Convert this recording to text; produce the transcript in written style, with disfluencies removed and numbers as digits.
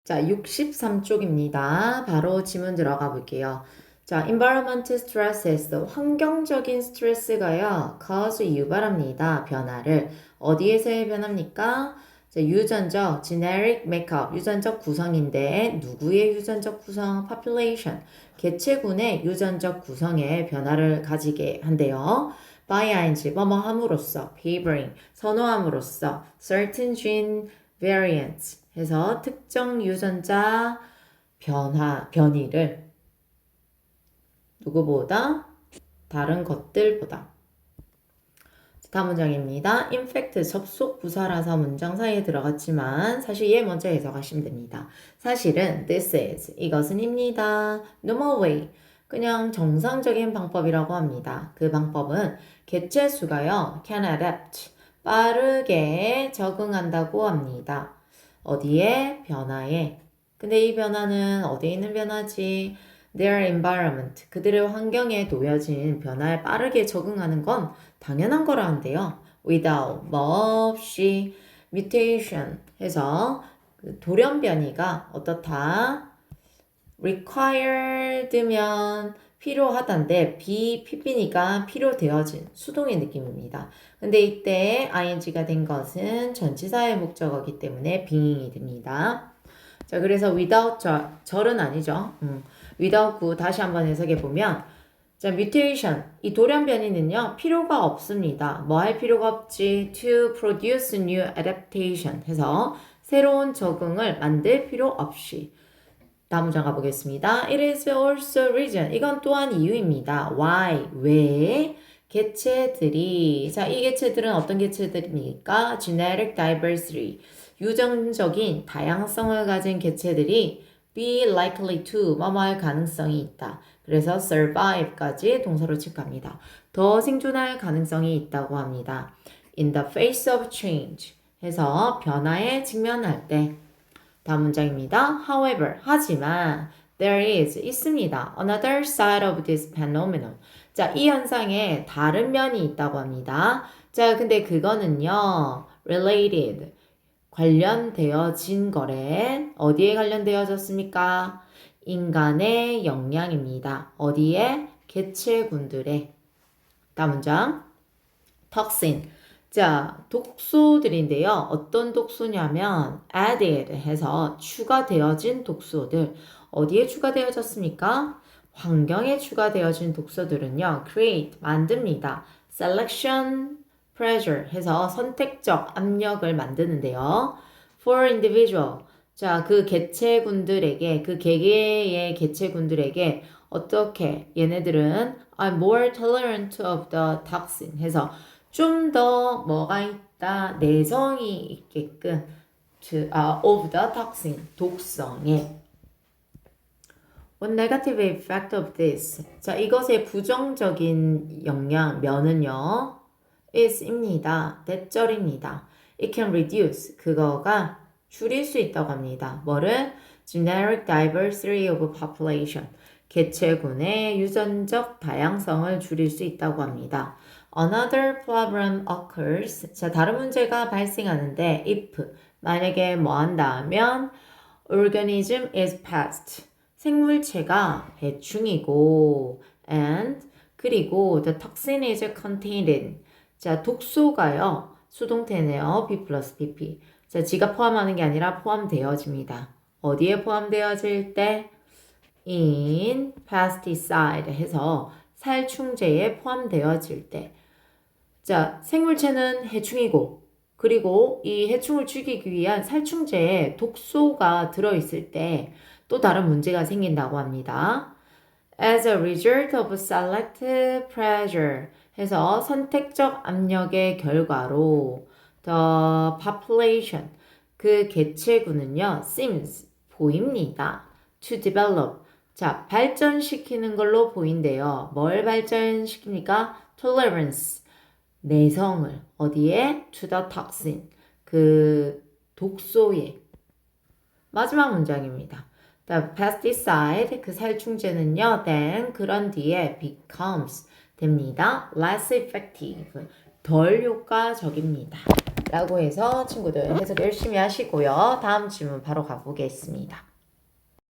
자, 63쪽입니다. 바로 지문 들어가 볼게요. 자, environment stresses, 환경적인 스트레스가요, cause 유발합니다. 변화를. 어디에서의 변화입니까? 자, 유전적, generic makeup, 유전적 구성인데, 누구의 유전적 구성? population, 개체군의 유전적 구성에 변화를 가지게 한대요. by ing, 뭐뭐 함으로써, favoring, 선호함으로써, certain gene variants, 해서 특정 유전자 변이를 누구보다 다른 것들보다. 다음 문장입니다. In fact, 접속 부사라서 문장 사이에 들어갔지만 사실 얘 먼저 해석하시면 됩니다. 사실은 this is, 이것은입니다. normal way, 그냥 정상적인 방법이라고 합니다. 그 방법은 개체수가요, can adapt, 빠르게 적응한다고 합니다. 어디에? 변화에. 근데 이 변화는 어디에 있는 변화지? Their environment, 그들의 환경에 놓여진 변화에 빠르게 적응하는 건 당연한 거라는데요. without, 뭐 없이, mutation 해서 돌연변이가 어떻다? required면 필요하단데 PP니까 필요되어진 수동의 느낌입니다. 근데 이때 ing가 된 것은 전치사의 목적어이기 때문에 빙이 됩니다. 자, 그래서 without 절은 아니죠. without 구 다시 한번 해석해 보면, 자, mutation, 이 돌연변이는요, 필요가 없습니다. 뭐 할 필요가 없지? to produce new adaptation 해서 새로운 적응을 만들 필요 없이. 다음 문장 가보겠습니다. It is also reason. 이건 또한 이유입니다. Why? 왜? 개체들이, 자, 이 개체들은 어떤 개체들입니까? Genetic diversity. 유전적인 다양성을 가진 개체들이 be likely to, 뭐뭐할 가능성이 있다. 그래서 survive까지 동사로 체크합니다. 더 생존할 가능성이 있다고 합니다. In the face of change. 해서 변화에 직면할 때. 다음 문장입니다. However, 하지만 there is, 있습니다. Another side of this phenomenon. 자, 이 현상에 다른 면이 있다고 합니다. 자, 근데 그거는요, related, 관련되어진 거래. 어디에 관련되어졌습니까? 인간의 역량입니다. 어디에? 개체군들의. 다음 문장. toxin. 자, 독소들인데요. 어떤 독소냐면 added 해서 추가되어진 독소들. 어디에 추가되어졌습니까? 환경에 추가되어진 독소들은요. create, 만듭니다. selection pressure 해서 선택적 압력을 만드는데요. for individual. 자, 그 개체군들에게, 그 개개의 개체군들에게 어떻게 얘네들은 are more tolerant of the toxin 해서 좀 더 뭐가 있다? 내성이 있게끔 of the toxin, 독성에. One negative effect of this. 자, 이것의 부정적인 영향, 면은요. is입니다. 대절입니다. It can reduce. 그거가 줄일 수 있다고 합니다. 뭐를? Generic diversity of population. 개체군의 유전적 다양성을 줄일 수 있다고 합니다. Another problem occurs. 자, 다른 문제가 발생하는데 if, 만약에 뭐 한다면 organism is passed. 생물체가 해충이고 and 그리고 the toxin is contained in. 자, 독소가요. 수동태네요. B 플러스 PP. 자, 지가 포함하는 게 아니라 포함되어집니다. 어디에 포함되어질 때? in pesticide 해서 살충제에 포함되어질 때. 자, 생물체는 해충이고 그리고 이 해충을 죽이기 위한 살충제에 독소가 들어있을 때 또 다른 문제가 생긴다고 합니다. As a result of selective pressure 해서 선택적 압력의 결과로 the population, 그 개체군은요, seems, 보입니다. to develop, 자, 발전시키는 걸로 보인대요. 뭘 발전시킵니까? tolerance, 내성을. 어디에? to the toxin, 그 독소에. 마지막 문장입니다. The pesticide, 그 살충제는요, then, 그런 뒤에 becomes, 됩니다. less effective, 덜 효과적입니다. 라고 해서 친구들 해석 열심히 하시고요. 다음 질문 바로 가보겠습니다.